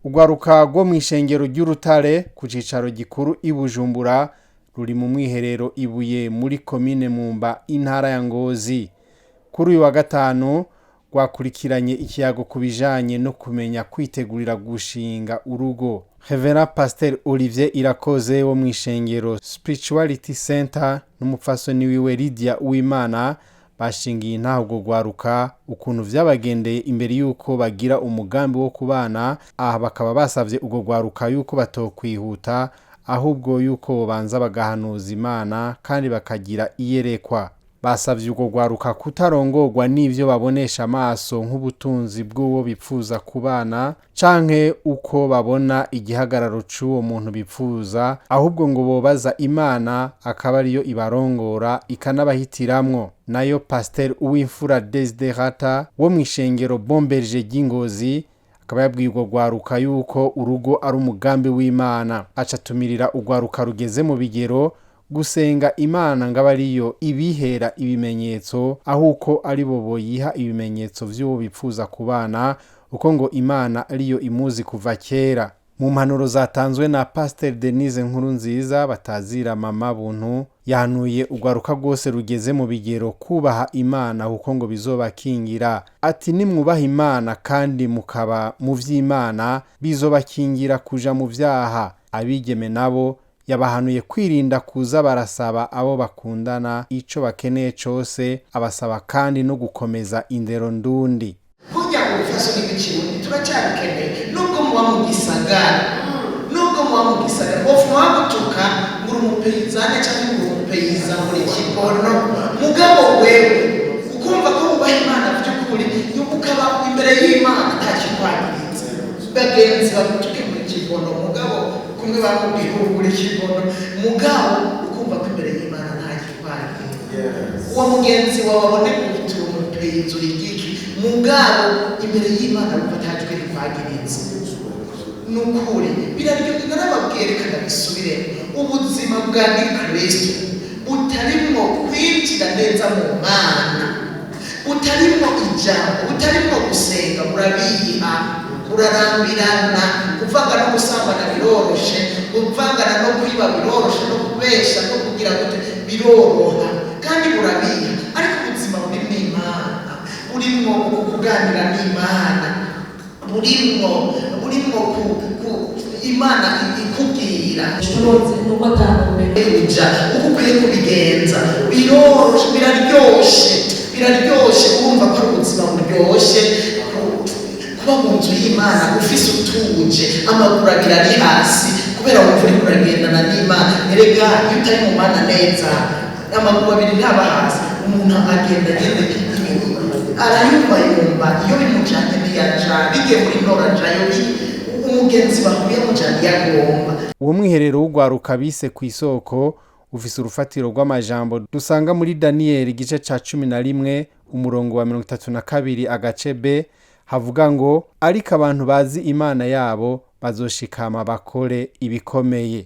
Urwaruka rwo mw'ishengero ry'Urutare ku cicaro gikuru i Bujumbura ruri mu mwiherero Ibuye muri komine Mumba intara ya Ngozi. Kuri uyu wa gatanu rwakurikiranye ikiyago ku bijanye no kumenya kwitegurira gushinga urugo. Reverend Pasteur Olivier Irakoze wo mw'ishengero Spirituality Center n'umupfasoni wiwe Lydia Uwimana bashingiye intaho urwo rwaruka ukuntu vyabagendeye imbere yuko bagira umugambi wo kubana. Aha bakaba basavye urwo rwaruka yuko batokwihuta ahubwo yuko bobanza bagahanuza Imana kandi bakagira iyerekwa. Basavye urwo rwaruka kutarongorwa n'ivyo babonesha amaso nk'ubutunzi bw'uwo bipfuza kubana canke uko babona igihagararo c'uwo muntu bipfuza, ahubwo ngo bobaza Imana akaba ariyo ibarongora ikanabahitiramwo. Nayo Pasteur Uwimfura Desiderata wo mw'ishengero Bomberger ry'Ingozi akaba yabwiye urwo rwaruka yuko urugo ari umugambi w'Imana. Aca atumirira urwaruka rugeze mu bigero gusenga Imana ngo abe ariyo ibihera ibimenyetso, aho uko ari bo boyiha ibimenyetso vy'uwo bipfuza kubana, uko ngo Imana ariyo imuzi kuva kera. Mu mpanuro zatanzwe na Pasteur Denise Nkurunziza batazira mama buntu, yahanuye urwaruka rwose rugeze mu bigero kubaha Imana kuko ngo bizobakingira. Ati nimwubaha Imana kandi mukaba mu vy'Imana bizobakingira kuja mu vyaha. Abigeme nabo yabahanuye kwirinda kuza barasaba abo bakundana ico bakeneye cose, abasaba kandi no gukomeza indero ndundi. Burya ubufasha n'ibiciro turacyabikeneye nubwo muba mu gisagara bofu wagutuka nguri umupeyizane cyangwa nguri umupeyiza muri kibono mugabo wewe ukumva ko ubaha Imana by'ukuri ukaba imbere y'Imana ntakikwangiritse. Bagenzi bagutuke muri kibono mugabo kumwe bamubwira muri kibono mugabo ukumva ko imbere y'Imana ntakikwangiritse. Uwo mugenzi wawe abone kubitura umupeyiza urigiki mugabo imbere y'Imana ubatajwe rikwagiritse. Nukuri biraryohera n'ababwerekana bisubire ubuzima bwa Kristo butarimwo kwinjira neza mu Mana, butarimwo ijambo, butarimwo gusenga, murabiha urarambirana, kuvanga no gusambana biroroshe, kuvangana no kwiba biroroshe, no kubesha no kugira gute biroroha kandi murabiha, ariko ubuzima buri n'Imana, burimwo kuganira n'Imana, burimwo Imana ikubwira turonze nuko uja uko ukwiye kubigenza biraryoshe urumva ko ubuzima buryoshe kuba mu nzu y'Imana ufise utuje amaguru abiri ari hasi kubera wumva uriko uragendana n'Imana. Erega iyo utari mu Mana neza amaguru abiri ntaba hasi, umuntu agenda nyene arayumva iyo bimujanye ntiyaja bigemura intorajayo umugenzi bahuye mujanye yagomba. Uwo mwiherero w'urwaruka bise kw'isoko ufise urufatiro rw'amajambo dusanga muri Daniel igice ca 11 umurongo wa 32 agace B, havuga ngo ariko abantu bazi Imana yabo bazoshikama bakore ibikomeye.